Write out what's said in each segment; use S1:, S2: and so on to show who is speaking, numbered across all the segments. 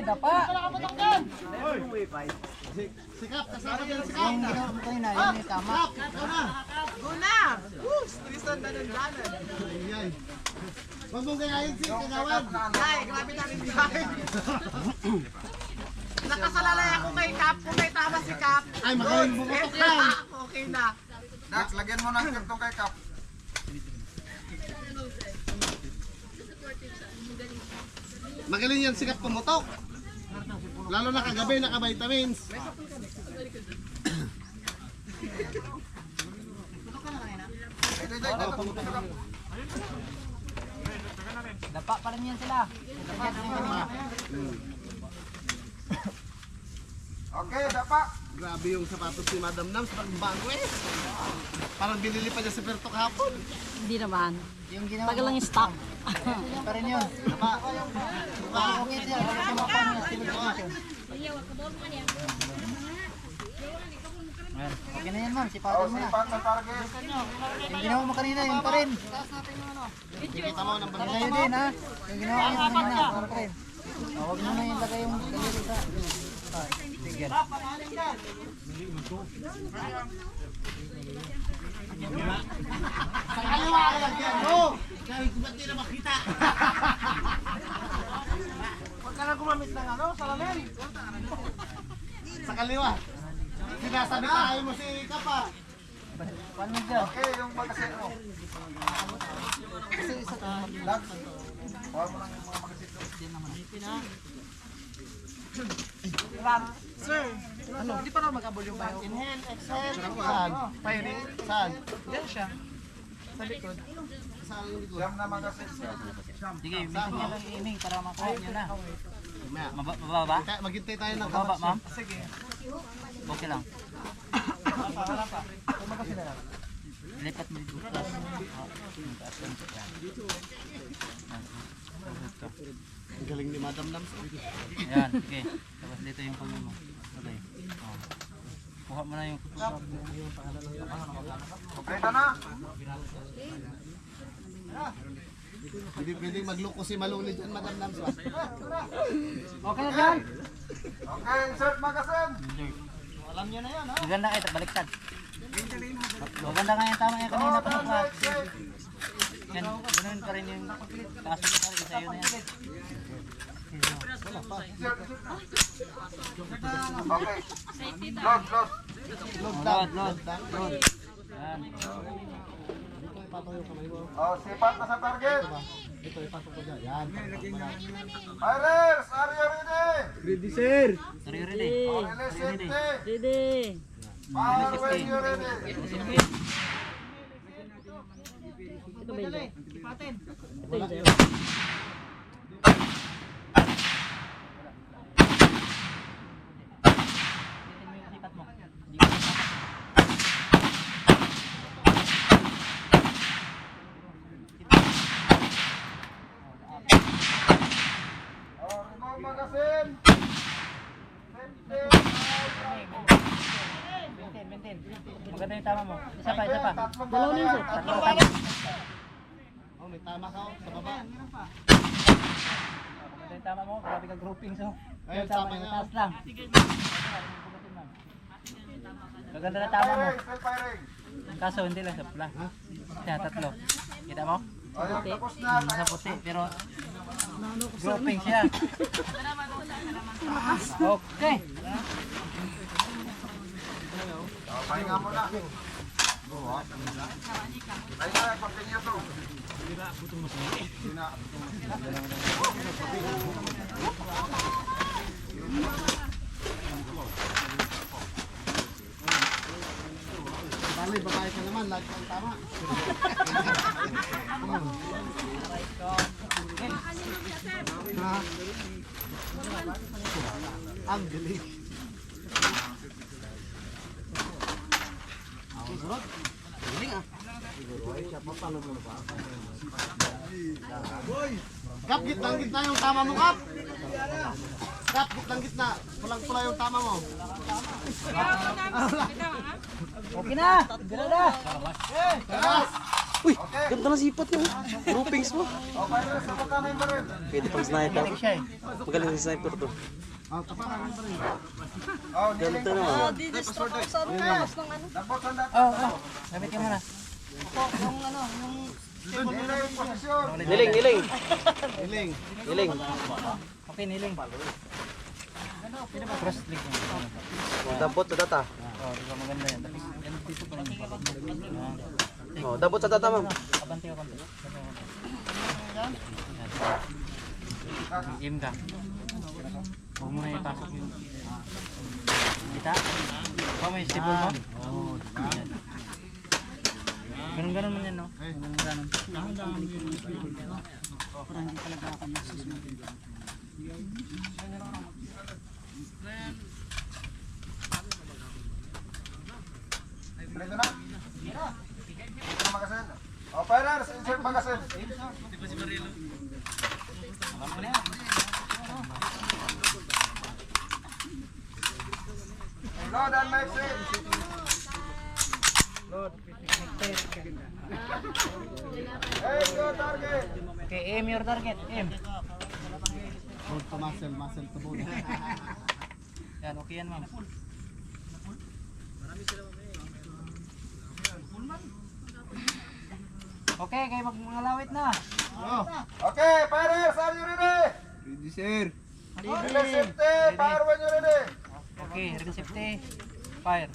S1: dapa.
S2: Sikap, kasama din sikap.
S1: Yung ginawa mo kayo na, yun yung tama.
S3: Guna! Tristan na ng danan.
S2: Ayan. Huwag mong gayahin si kagawad.
S3: Ay, grabe namin biyahe. Nakasalalay ako kay Cap. Kung may tama si Cap.
S2: Ay, makaling bumutok yan.
S3: Okay na.
S4: Dax, lagyan mo ng kartong kay Kap.
S2: Magaling yan sikap pumutok. Lalo na kagabi, naka-vitamins. Oo, pumutok.
S1: Dapa pa rin yan sila.
S4: Okay, dapa.
S2: Grabe yung sapatos ni Madam Nams, parang bago eh. Parang binili pa niya sa Perto kahapon.
S5: Hindi naman.
S1: Yung ginawa
S5: Tagal lang yung stock.
S1: Yun pa rin yun.
S2: Dapa.
S1: Okay siya. Kasi sumapa niya stabilization. Okay na yan ma'am.
S4: Oh,
S1: Sipatin mo na.
S4: sipat na target.
S1: Yung ginawa mo kanina, yun pa rin.
S2: Kita mo ng
S1: Yun na yun din ha. Yung ginawa mo kanina, yun pa rin. Huwag mo na yung lagay yung daliri sa... Sige.
S2: Sa kaliwa ka lang yan, no? Kahit kung ba't di na makita.
S3: Huwag ka na gumamit ng ano, salamin.
S2: Sa kaliwa. Sinasabi tayo mo si Kapa.
S1: Paano mo dyan?
S4: Okay, yung magasin mo.
S1: Kasi isa ka.
S4: Dax, huwag mo lang yung mga magasin mo.
S3: Sir, ano? Hindi pa na mag-abol yung bayo.
S1: Inhale, exhale.
S2: Saan? Saan?
S3: Diyan siya. Sa likod.
S2: Saan yung likod?
S4: Siyam na magasin.
S1: Sige, minsan niya lang iiming para makuha niya na.
S2: Mamaya.
S1: Mababa?
S2: Maghintay tayo ng
S1: Mababa, ma'am?
S3: Sige.
S1: Okay lang.
S3: Wala pa. Tumakas sila lang.
S1: Lipat mo dito. Plus. Yung taas lang ito. Yan.
S2: Ang galing ni Madam Nams.
S1: Yan, okay. Tapos dito yung pagod mo. Okay. Oh. Kuha mo na yung
S4: Kompleto na.
S2: Hindi pwedeng magluko si Maluli dyan, Madam Nams.
S1: Okay na dyan?
S4: Okay, insert magasin.
S1: Alam nyo na yun, ha? Maganda kayo, baliktad. Maganda nga yung tama yung kanina pa pa. Yan, ganoon pa rin yung kaso ko pa rin sa'yo na yan.
S4: Okay. Load, load.
S1: Load. Yan.
S4: Oh, sipat na sa target.
S2: Ito, ipasok ko dyan. Yan.
S4: Fighters, are you ready?
S1: Sorry, ready.
S4: Oh, release safety.
S5: Ready.
S4: Power when you're ready.
S5: Ito ba yun?
S3: Ipatin.
S5: Ito yun.
S1: Sipat mo.
S4: Oh, remove magasin. Safety.
S1: Maintain. Maganda yung tama mo. Isa pa.
S5: Dalawa na yun, sir.
S1: Tatlo.
S2: Oh, may tama ka sa baba.
S1: Maganda yung tama mo. Grabe ka grouping so.
S2: Ayun,
S1: Yung tama
S2: tama
S1: yung
S2: niya.
S1: taas lang. Maganda na tama mo.
S4: Firing, still firing.
S1: Kaso hindi lang sa pula. Yan, tatlo. Kita mo?
S4: Oh, yung tapos na.
S1: Nasa puti, pero grouping siya. Okay.
S4: Oh, pahinga mo na. Pahinga, continue to.
S2: Bali, babae ka naman. Lagi kang tama. Ha? Ang galing. Galing ah. Kap, gitna yung tama mo, Kap. Kap, gitna. Pulang-pula yung tama mo.
S1: Okay na. Gano'n na.
S2: Taras!
S6: Uy, ganda ng sipat mo. Groupings mo.
S4: O, Pirates, sabutan na yung baril.
S6: Pwede pang sniper.
S1: Siya eh.
S6: Magaling ng sniper to.
S4: O, niling
S6: Ganda na.
S4: posisyon.
S5: Di-distract ako sa ano kaos ng ano.
S4: Tapos sandata.
S1: Oo. Gamit ka muna.
S4: Niling posisyon.
S6: Niling, niling.
S2: Iling.
S6: Niling.
S1: Okay, niling. Cross click mo.
S6: Dabot sa data.
S1: Oh, di ba maganda yan. Tapos yan dito pa rin.
S6: Oh, dabot sa data, ma'am.
S1: Abante ka konti. Aim ka. Huwag mo na ipasok yung... Kita? Oh, may stable mo? Oo. Ganun-ganun man yan, no? Ganun-ganun. Parang hindi talaga ako nagsusma.
S4: Dito na. Ito na magasin. O, Pirates, insert magasin. Load and make it. Hey, go target.
S1: Okay, aim your target. Aim.
S2: Bold to muscle, muscle to bone.
S1: Yan, okay yan, ma'am. Okay, kayo mangalawit na.
S4: Okay, Pirates, are you ready?
S2: Ready, sir.
S4: Release safety, fire when you're ready.
S1: Okay, ready safety. Fire.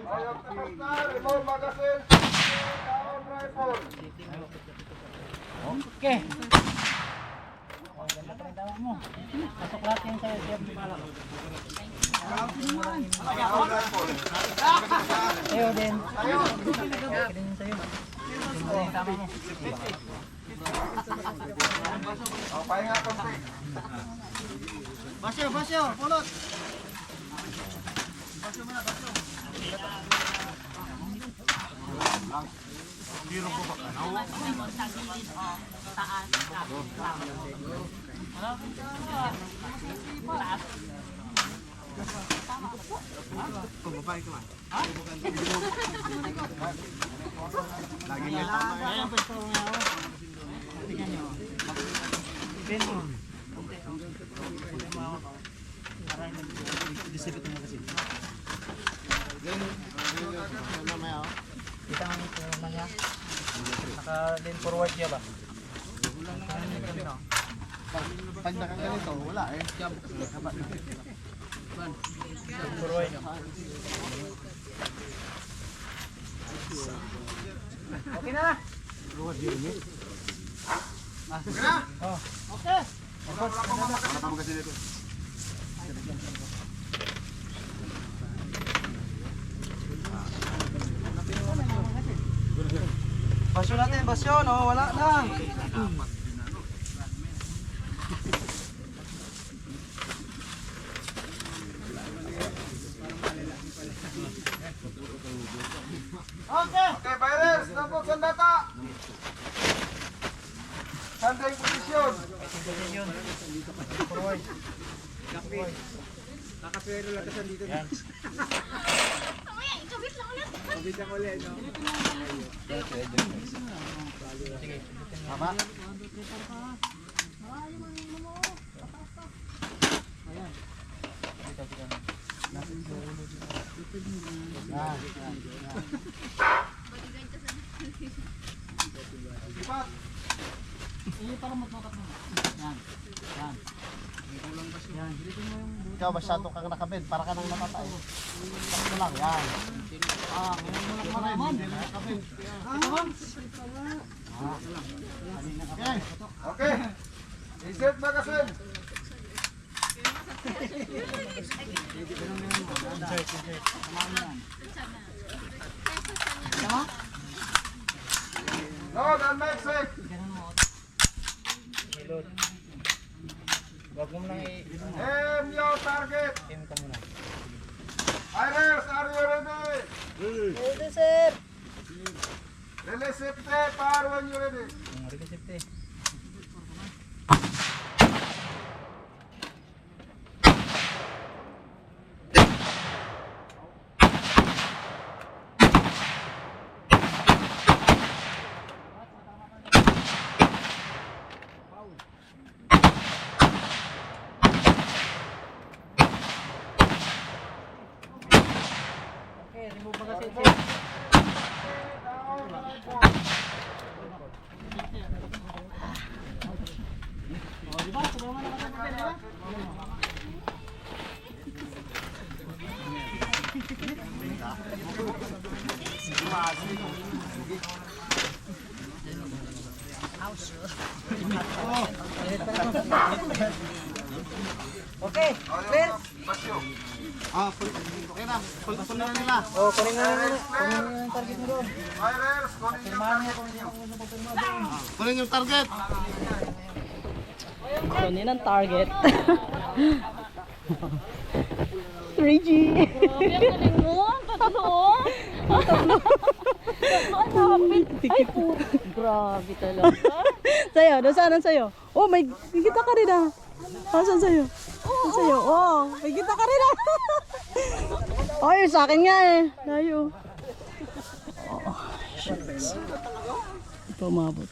S4: Ayaw tapos na, remote magazine, down rifle.
S1: Okay. Oh, ganda pa rin tawa mo. Pasok lahat yan sa'yo. Siya bumalak.
S4: Down rifle.
S1: Sa'yo din. Okay din yun sa'yo. Ganda rin tama mo.
S4: O, pahinga konti.
S2: Basyo, basyo, pulot. Lagi may tama yan. Mamaya, oh.
S1: Kita nga nito naman niya. Naka-lean forward niya ba?
S2: Pag nakaganito, wala eh.
S1: Forward. Okay na!
S3: Basyo natin, basyo, no? Wala na.
S4: Okay, Pirates, tapos sandata. Sanding posisyon.
S1: Position. Forward. Yan. Sige.
S2: Tama? Ikaw masyado kang nakabed, para ka nang natatay. Sakto lang, yan. Ngayon mo lang maraman. Nakabed. Okay.
S4: Okay. Insert magazine. Load and make safe.
S1: Reload. Wag mo nang
S4: Aim your target.
S1: i-aim ka muna.
S4: Fighters, are you ready?
S5: Ready, sir.
S4: Release safety, fire when you're ready.
S1: Okay, remove mo kasi ito. Oh, di ba? Sumama na kasi ito, di ba? Okay, clear.
S2: Ah, okay na. Pulpul na nila.
S1: Oh, kunin na yung target mo doon.
S4: Fighters, calling your target.
S2: Kunin yung target.
S5: Kunin ang target. 3G. Grabe, ang galing mo. Tatlo. Tatlo. Lapit. Ay, puto. Grabe talaga. Sa'yo, nasaan sa'yo? Oh, may kita ka rin ah. Nasaan sa'yo? Nasaan sa'yo? Oh, may kita ka rin ah. Oh, yun sa akin nga eh. Layo. Oh, shit. Ito umabot.